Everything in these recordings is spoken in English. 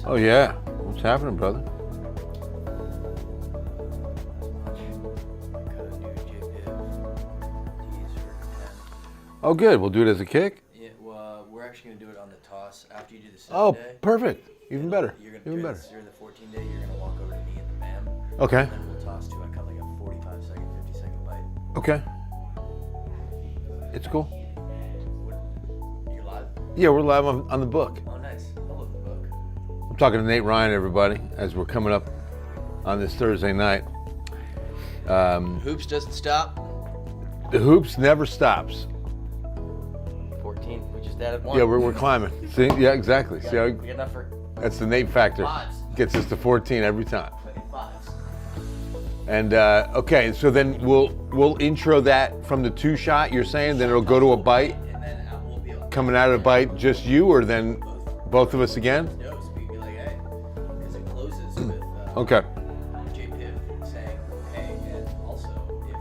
Oh yeah, what's happening, brother? Oh good, we'll do it as a kick? Yeah, well, we're actually going to do it on the toss after you do the 7 Oh, day. perfect. Even better. You're gonna, Even during, better. During the 14 day, you're going to walk over to me and the ma'am. Okay. And then we'll toss to like a 45 second, 50 second bite. Okay. It's cool. You're live? Yeah, we're live on the book. Oh, nice. I love the book. I'm talking to Nate Ryan, everybody, as we're coming up on this Thursday night. Hoops doesn't stop. The hoops never stops. 14. We just added one. Yeah, we're climbing. See? Yeah, exactly. See how We got enough for that's the Nate factor. fives. Gets us to 14 every time. Fives. And okay, so then we'll intro that from the 2-shot. You're saying then it'll go to a bite. And then we'll be able to Coming out of the bite, just you, or then both of us again? no, so we can be like, hey, because it closes with Okay. J Piv saying, hey, and also if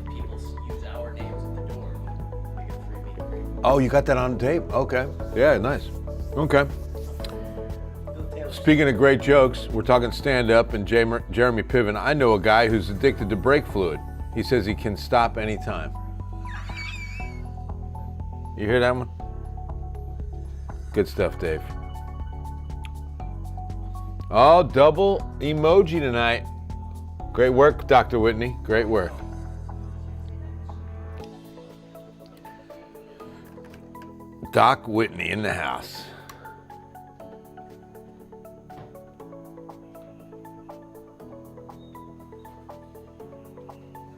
people use our names at the door, we get free meat and greet. Oh, you got that on tape? Okay. Yeah, nice. Okay. Speaking of great jokes, we're talking stand-up and Jeremy Piven. I know a guy who's addicted to brake fluid. He says he can stop anytime. You hear that one? Good stuff, Dave. Oh, double emoji tonight. Great work, Dr. Whitney. Great work. Doc Whitney in the house.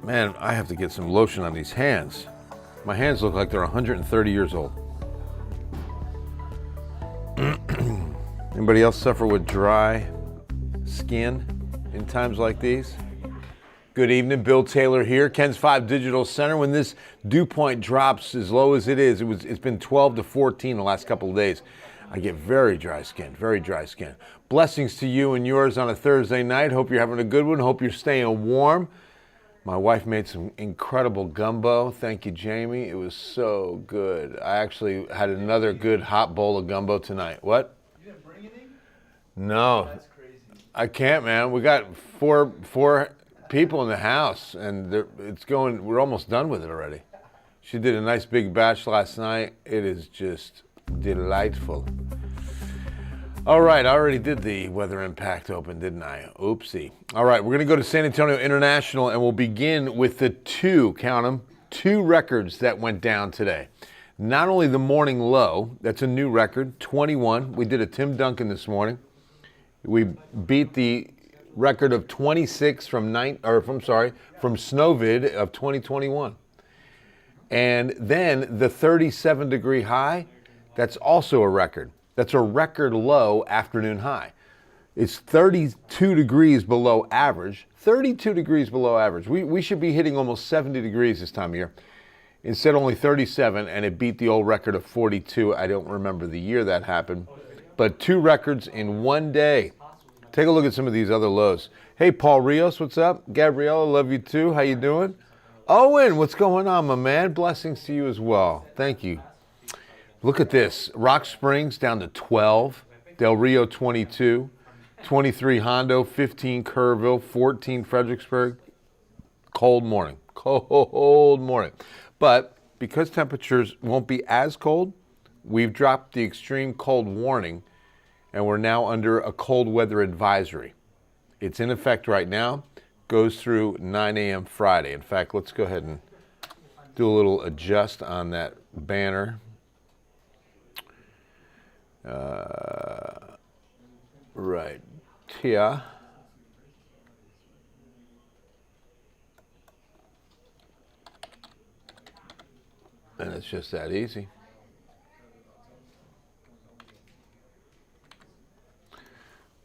Man, I have to get some lotion on these hands. My hands look like they're 130 years old. Anybody else suffer with dry skin in times like these? Good evening, Bill Taylor here, Ken's 5 Digital Center. When this dew point drops as low as it is, it's been 12 to 14 the last couple of days. I get very dry skin, very dry skin. Blessings to you and yours on a Thursday night. Hope you're having a good one. Hope you're staying warm. My wife made some incredible gumbo. Thank you, Jamie. It was so good. I actually had another good hot bowl of gumbo tonight. What? You didn't bring any? No. That's crazy. I can't, man. We got four people in the house, and we're almost done with it already. She did a nice big batch last night. It is just delightful. All right, I already did the Weather Impact Open, didn't I? Oopsie. All right, we're going to go to San Antonio International, and we'll begin with the count them, 2 records that went down today. Not only the morning low, that's a new record, 21. We did a Tim Duncan this morning. We beat the record of 26 from Snowvid of 2021. And then the 37-degree high, that's also a record. That's a record low afternoon high. It's 32 degrees below average. 32 degrees below average. We should be hitting almost 70 degrees this time of year. Instead, only 37, and it beat the old record of 42. I don't remember the year that happened. But 2 records in one day. Take a look at some of these other lows. Hey, Paul Rios, what's up? Gabriella, love you too. How you doing? Owen, what's going on, my man? Blessings to you as well. Thank you. Look at this. Rock Springs down to 12. Del Rio 22. 23 Hondo. 15 Kerrville. 14 Fredericksburg. Cold morning. Cold morning. But because temperatures won't be as cold, we've dropped the extreme cold warning, and we're now under a cold weather advisory. It's in effect right now. Goes through 9 a.m. Friday. In fact, let's go ahead and do a little adjust on that banner. Right here. And it's just that easy. I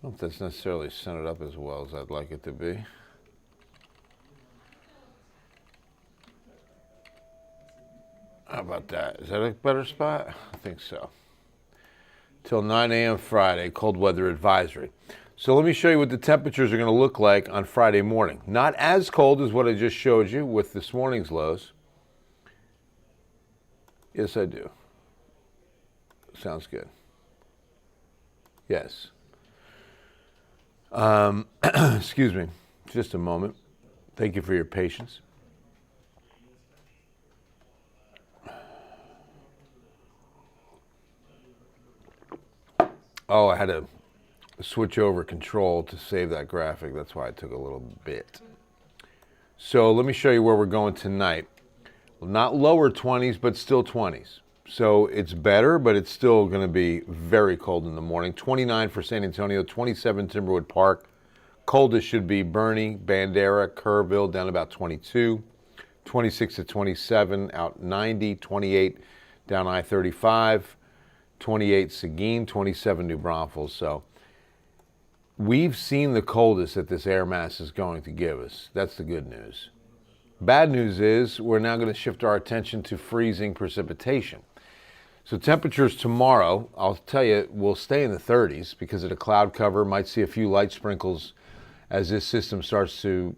don't know if that's necessarily centered up as well as I'd like it to be. How about that? Is that a better spot? I think so. Till 9 a.m. Friday, cold weather advisory. So let me show you what the temperatures are going to look like on Friday morning. Not as cold as what I just showed you with this morning's lows. Yes, I do. Sounds good. Yes. Excuse me. Just a moment. Thank you for your patience. Oh, I had to switch over control to save that graphic. That's why it took a little bit. So let me show you where we're going tonight. Not lower 20s, but still 20s. So it's better, but it's still going to be very cold in the morning. 29 for San Antonio, 27 Timberwood Park. Coldest should be Bernie, Bandera, Kerrville, down about 22. 26 to 27 out 90, 28 down I-35, 28 Seguin, 27 New Braunfels. So we've seen the coldest that this air mass is going to give us. That's the good news. Bad news is we're now going to shift our attention to freezing precipitation. So temperatures tomorrow, I'll tell you, will stay in the 30s because of the cloud cover. Might see a few light sprinkles as this system starts to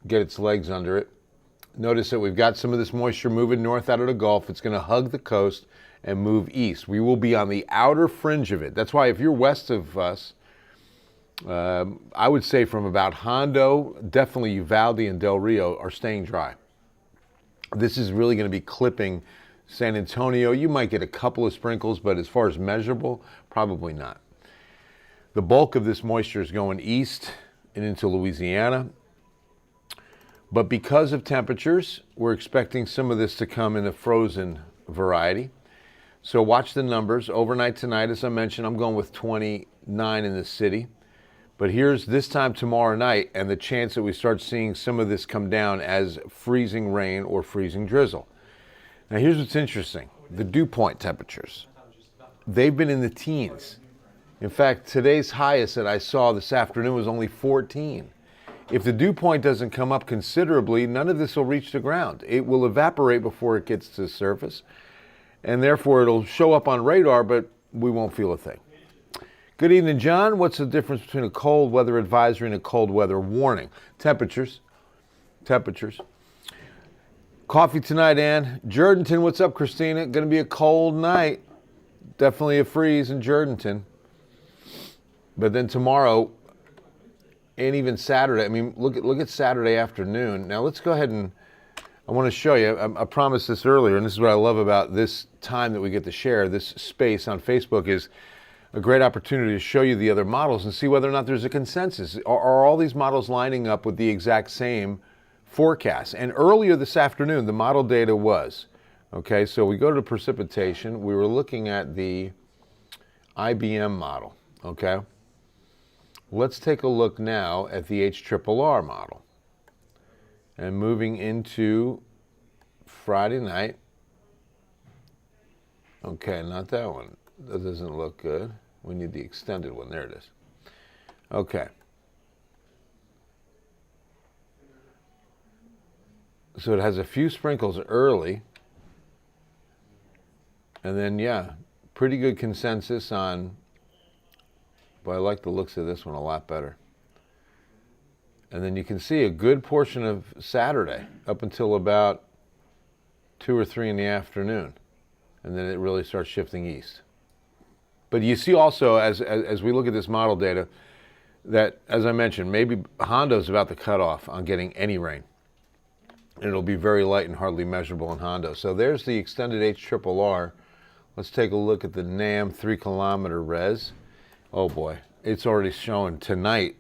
get its legs under it. Notice that we've got some of this moisture moving north out of the Gulf. It's going to hug the coast and move east. We will be on the outer fringe of it. That's why if you're west of us, I would say from about Hondo, definitely Uvalde and Del Rio are staying dry. This is really going to be clipping San Antonio. You might get a couple of sprinkles, but as far as measurable, probably not. The bulk of this moisture is going east and into Louisiana. But because of temperatures, we're expecting some of this to come in a frozen variety. So watch the numbers. Overnight tonight, as I mentioned, I'm going with 29 in the city. But here's this time tomorrow night and the chance that we start seeing some of this come down as freezing rain or freezing drizzle. Now here's what's interesting. The dew point temperatures. They've been in the teens. In fact, today's highest that I saw this afternoon was only 14. If the dew point doesn't come up considerably, none of this will reach the ground. It will evaporate before it gets to the surface, and therefore it'll show up on radar, but we won't feel a thing. Good evening, John. What's the difference between a cold weather advisory and a cold weather warning? Temperatures. Coffee tonight, Ann. Jordanton, what's up, Christina? Going to be a cold night. Definitely a freeze in Jordanton. But then tomorrow, and even Saturday, I mean, look at Saturday afternoon. Now let's go ahead and, I want to show you, I promised this earlier, and this is what I love about this time that we get to share, this space on Facebook is a great opportunity to show you the other models and see whether or not there's a consensus. Are all these models lining up with the exact same forecast? And earlier this afternoon, the model data was, okay, so we go to precipitation, we were looking at the IBM model, okay? Let's take a look now at the HRRR model. And moving into Friday night. Okay, not that one. That doesn't look good. We need the extended one. There it is. Okay. So it has a few sprinkles early. And then, yeah, pretty good consensus on, but I like the looks of this one a lot better. And then you can see a good portion of Saturday up until about 2 or 3 in the afternoon. And then it really starts shifting east. But you see also, as we look at this model data, that, as I mentioned, maybe Hondo's about to cut off on getting any rain. And it'll be very light and hardly measurable in Hondo. So there's the extended HRRR. Let's take a look at the NAM 3-kilometer res. Oh boy, it's already showing tonight,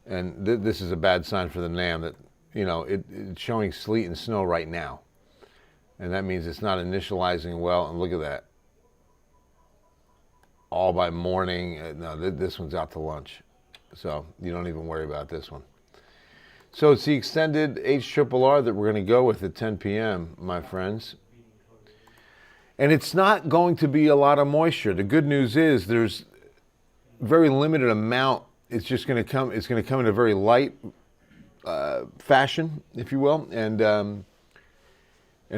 and this is a bad sign for the NAM that, you know, it's showing sleet and snow right now. And that means it's not initializing well, and look at that. All by morning, no, this one's out to lunch. So you don't even worry about this one. So it's the extended HRRR that we're going to go with at 10 p.m., my friends. And it's not going to be a lot of moisture. The good news is there's very limited amount. It's just going to come. It's going to come in a very light fashion, if you will, and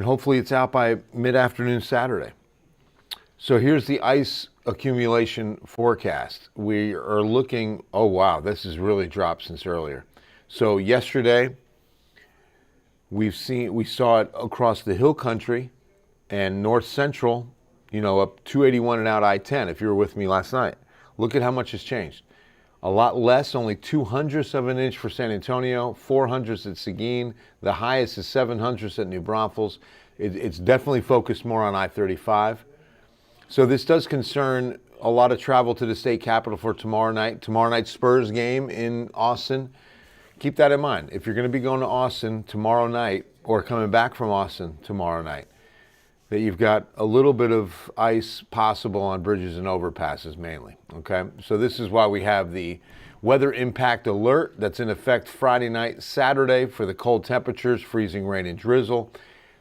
hopefully it's out by mid-afternoon Saturday. So here's the ice accumulation forecast. We are looking. Oh wow, this has really dropped since earlier. So yesterday we saw it across the hill country and north central. You know, up 281 and out I-10. If you were with me last night. Look at how much has changed. A lot less, only 2/100ths of an inch for San Antonio, 4/100ths at Seguin. The highest is 7/100ths at New Braunfels. It's definitely focused more on I-35. So this does concern a lot of travel to the state capitol for tomorrow night. Tomorrow night's Spurs game in Austin. Keep that in mind. If you're going to be going to Austin tomorrow night or coming back from Austin tomorrow night, that you've got a little bit of ice possible on bridges and overpasses mainly, okay? So this is why we have the weather impact alert that's in effect Friday night, Saturday for the cold temperatures, freezing rain and drizzle.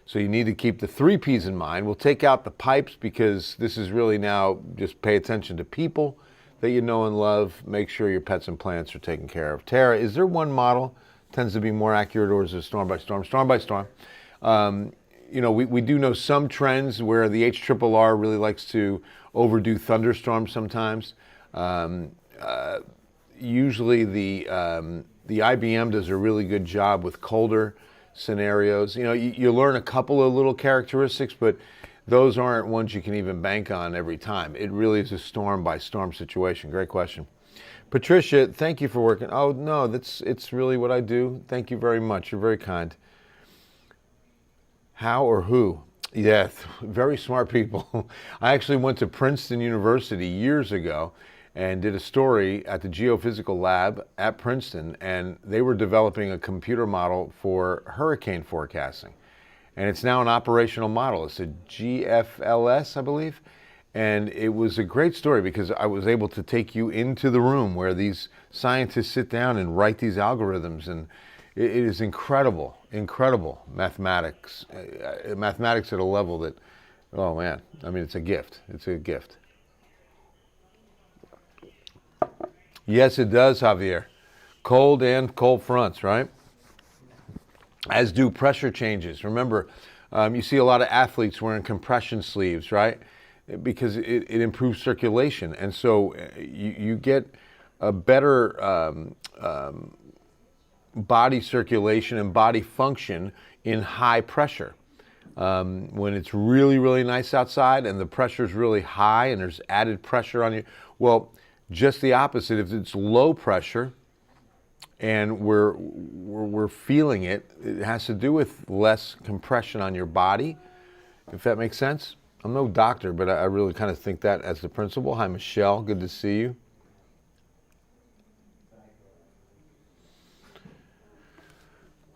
So you need to keep the 3 Ps in mind. We'll take out the pipes because this is really now just pay attention to people that you know and love. Make sure your pets and plants are taken care of. Tara, is there one model tends to be more accurate, or is it storm by storm? Storm by storm. You know, we do know some trends where the HRRR really likes to overdo thunderstorms sometimes. Usually the IBM does a really good job with colder scenarios. You know, you learn a couple of little characteristics, but those aren't ones you can even bank on every time. It really is a storm by storm situation. Great question. Patricia, thank you for working. Oh, no, it's really what I do. Thank you very much. You're very kind. How or who? Yeah, very smart people. I actually went to Princeton University years ago and did a story at the geophysical lab at Princeton, and they were developing a computer model for hurricane forecasting. And it's now an operational model. It's a GFLS, I believe. And it was a great story because I was able to take you into the room where these scientists sit down and write these algorithms, and it is incredible mathematics, mathematics at a level that, oh man, I mean, it's a gift. It's a gift. Yes, it does, Javier. Cold and cold fronts, right? As do pressure changes. Remember, you see a lot of athletes wearing compression sleeves, right? Because it improves circulation. And so you get a better body circulation and body function in high pressure. When it's really, really nice outside and the pressure is really high and there's added pressure on you, well, just the opposite. If it's low pressure and we're feeling it, it has to do with less compression on your body, if that makes sense. I'm no doctor, but I really kind of think that as the principle. Hi, Michelle. Good to see you.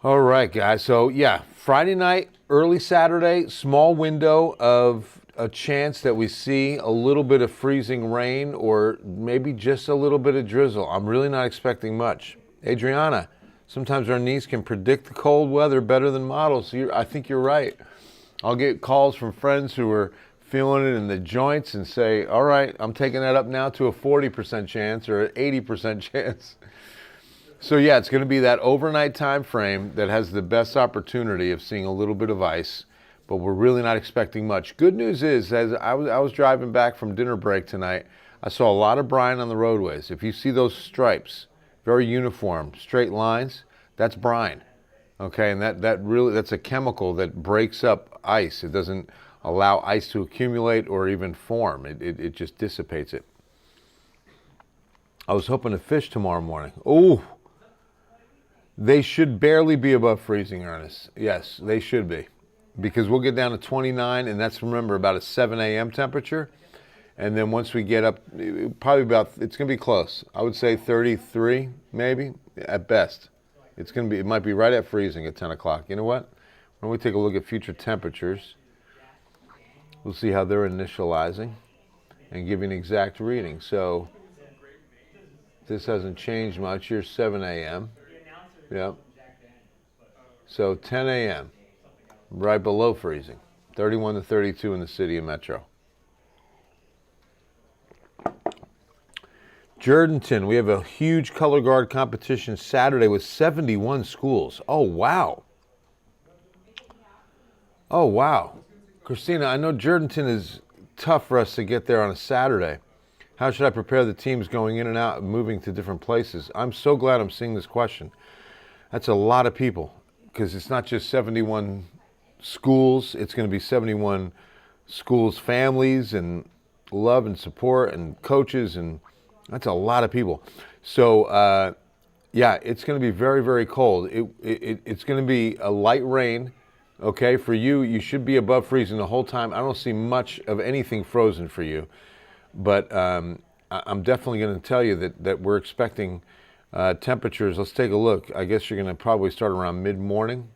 All right, guys. So, yeah, Friday night, early Saturday, small window of a chance that we see a little bit of freezing rain or maybe just a little bit of drizzle. I'm really not expecting much. Adriana, sometimes our niece can predict the cold weather better than models. So I think you're right. I'll get calls from friends who are feeling it in the joints and say, all right, I'm taking that up now to a 40% chance or an 80% chance. So yeah, it's going to be that overnight time frame that has the best opportunity of seeing a little bit of ice, but we're really not expecting much. Good news is, as I was driving back from dinner break tonight, I saw a lot of brine on the roadways. If you see those stripes, very uniform, straight lines, that's brine. Okay, and that's a chemical that breaks up ice. It doesn't allow ice to accumulate or even form. It just dissipates it. I was hoping to fish tomorrow morning. Oh, they should barely be above freezing, Ernest. Yes, they should be. Because we'll get down to 29, and that's, remember, about a 7 a.m. temperature. And then once we get up, probably it's going to be close. I would say 33, maybe, at best. It might be right at freezing at 10 o'clock. You know what? When we take a look at future temperatures, we'll see how they're initializing and giving exact reading. So this hasn't changed much. Here's 7 a.m. Yep. So 10 a.m., right below freezing. 31 to 32 in the city and metro. Jordanton, we have a huge color guard competition Saturday with 71 schools. Oh, wow. Oh, wow. Christina, I know Jordanton is tough for us to get there on a Saturday. How should I prepare the teams going in and out and moving to different places? I'm so glad I'm seeing this question. That's a lot of people because it's not just 71 schools. It's going to be 71 schools' families and love and support and coaches and That's a lot of people. So, yeah, it's going to be very, very cold. It's going to be a light rain. Okay, for you, you should be above freezing the whole time. I don't see much of anything frozen for you, but I'm definitely going to tell you that we're expecting temperatures. Let's take a look. I guess you're going to probably start around mid-morning.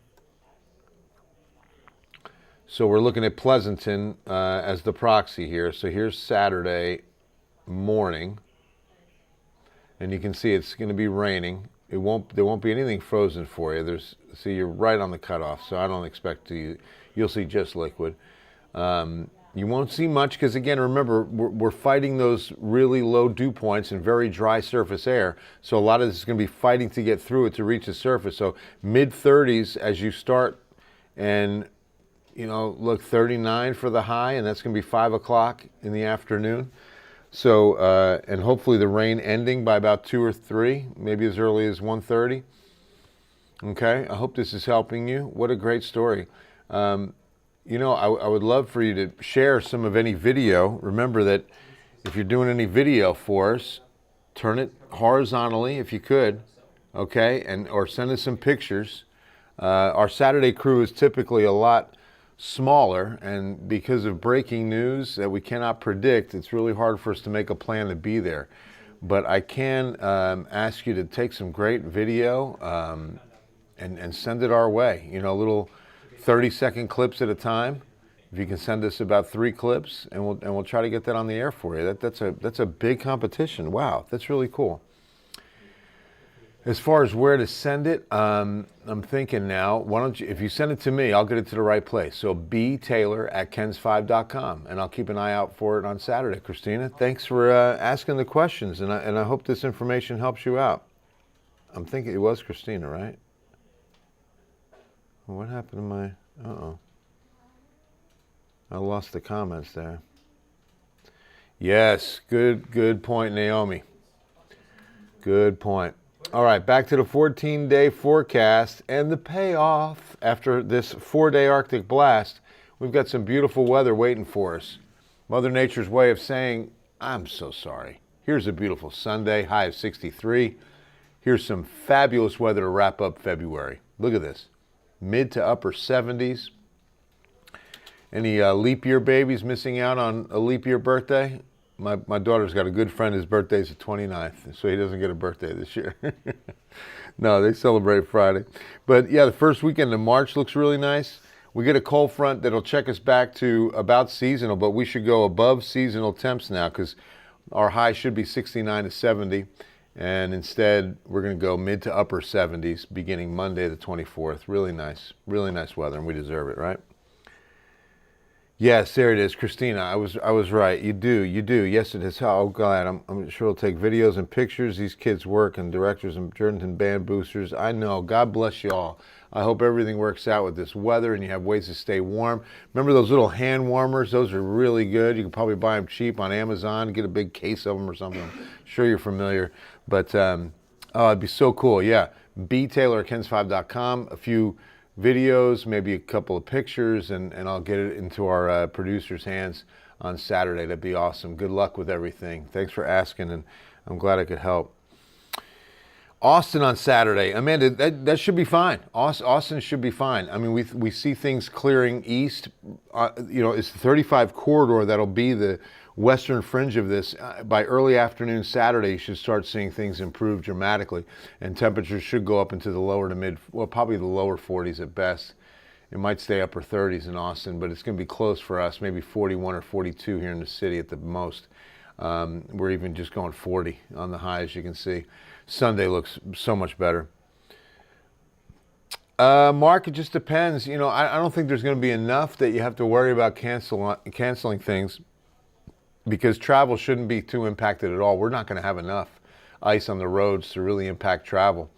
So we're looking at Pleasanton as the proxy here. So here's Saturday morning, and you can see it's going to be raining. There won't be anything frozen for you. See, you're right on the cutoff, so I don't expect you'll see just liquid. You won't see much because, again, remember, we're fighting those really low dew points and very dry surface air. So a lot of this is going to be fighting to get through it to reach the surface. So mid-30s as you start, and look, 39 for the high, and that's going to be 5 o'clock in the afternoon. So, and hopefully the rain ending by about 2 or 3, maybe as early as 1:30. Okay, I hope this is helping you. What a great story. I would love for you to share some of any video. Remember that if you're doing any video for us, turn it horizontally if you could, okay, or send us some pictures. Our Saturday crew is typically a lot smaller, and because of breaking news that we cannot predict, it's really hard for us to make a plan to be there. But I can ask you to take some great video and send it our way. Little 30-second clips at a time. If you can send us about 3 clips, and we'll try to get that on the air for you. That's a big competition. Wow, that's really cool. As far as where to send it, I'm thinking now, why don't you, if you send it to me, I'll get it to the right place. So btaylor@kens5.com, and I'll keep an eye out for it on Saturday. Christina, thanks for asking the questions, and I hope this information helps you out. I'm thinking it was Christina, right? What happened to my, I lost the comments there. Yes, good point, Naomi. Good point. All right, back to the 14-day forecast and the payoff. After this 4-day Arctic blast, we've got some beautiful weather waiting for us. Mother Nature's way of saying, I'm so sorry. Here's a beautiful Sunday, high of 63. Here's some fabulous weather to wrap up February. Look at this, mid to upper 70s. Any leap year babies missing out on a leap year birthday? My daughter's got a good friend, his birthday's the 29th, so he doesn't get a birthday this year. No, they celebrate Friday. But yeah, the first weekend of March looks really nice. We get a cold front that'll check us back to about seasonal, but we should go above seasonal temps now because our high should be 69 to 70. And instead, we're going to go mid to upper 70s beginning Monday the 24th. Really nice weather, and we deserve it, right? Yes, there it is, Christina. I was right. You do. Yes, it is. Oh, glad. I'm sure it'll take videos and pictures. These kids work, and directors and Jordan band boosters. I know. God bless you all. I hope everything works out with this weather, and you have ways to stay warm. Remember those little hand warmers? Those are really good. You can probably buy them cheap on Amazon. Get a big case of them or something. I'm sure you're familiar. But oh, it'd be so cool. Yeah, btaylor@kens5.com. A few videos, maybe a couple of pictures, and I'll get it into our producer's hands on Saturday. That'd be awesome. Good luck with everything. Thanks for asking, and I'm glad I could help. Austin on Saturday. Amanda, that should be fine. Austin should be fine. I mean, we see things clearing east. It's the 35 corridor that'll be the western fringe of this. By early afternoon Saturday, you should start seeing things improve dramatically, and temperatures should go up into the lower to mid, well, probably the lower 40s at best. It might stay upper 30s in Austin, but it's going to be close for us, maybe 41 or 42 here in the city at the most. We're even just going 40 on the high, as you can see. Sunday looks so much better. Mark, it just depends. I don't think there's going to be enough that you have to worry about canceling things, because travel shouldn't be too impacted at all. We're not going to have enough ice on the roads to really impact travel.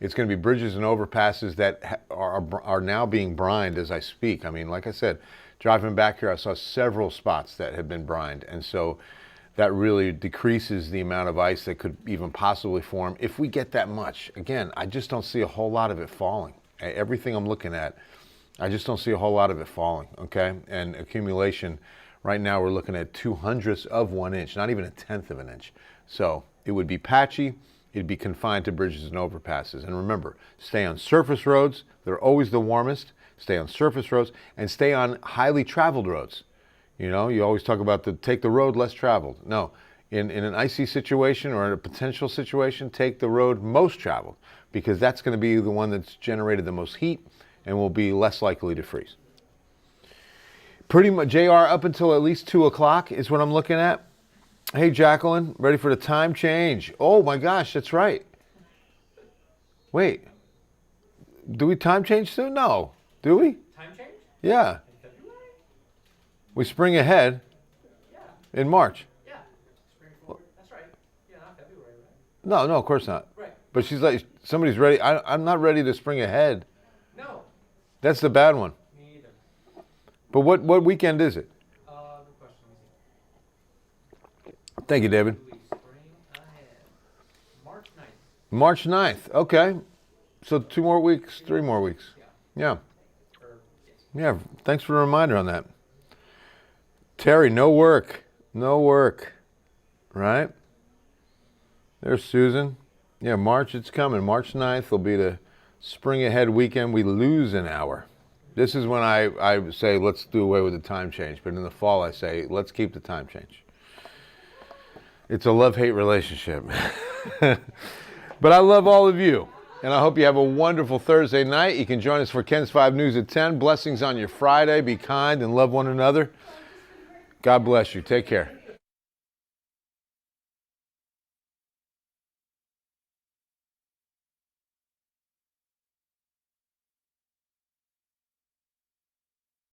It's going to be bridges and overpasses that are now being brined as I speak. I mean, like I said, driving back here, I saw several spots that had been brined, and so that really decreases the amount of ice that could even possibly form if we get that much. Again, I just don't see a whole lot of it falling. Everything I'm looking at, I just don't see a whole lot of it falling, okay? And accumulation, right now we're looking at 0.02 of 1 inch, not even 1/10 of an inch. So it would be patchy. It'd be confined to bridges and overpasses. And remember, stay on surface roads. They're always the warmest. Stay on surface roads and stay on highly traveled roads. You know, you always talk about take the road less traveled. No, in an icy situation or in a potential situation, take the road most traveled, because that's going to be the one that's generated the most heat and will be less likely to freeze. Pretty much, JR, up until at least 2 o'clock is what I'm looking at. Hey, Jacqueline, ready for the time change? Oh my gosh, that's right. Wait, do we time change soon? No, do we? Time change? Yeah. In February? We spring ahead Yeah. in March. Yeah. Spring forward. That's right. Yeah, not February, right? No, of course not. Right. But she's like, somebody's ready. I'm not ready to spring ahead. No. That's the bad one. Me either. But what weekend is it? Good question. Thank you, David. Spring ahead. March 9th. March 9th. Okay. So 2 more weeks, 3 more weeks. Yeah. Or, yes. Yeah. Thanks for the reminder on that. Terry, no work. No work. Right? There's Susan. Yeah, March, it's coming. March 9th will be the spring ahead weekend. We lose an hour. This is when I say let's do away with the time change. But in the fall, I say let's keep the time change. It's a love-hate relationship. But I love all of you. And I hope you have a wonderful Thursday night. You can join us for Ken's 5 News at 10. Blessings on your Friday. Be kind and love one another. God bless you. Take care.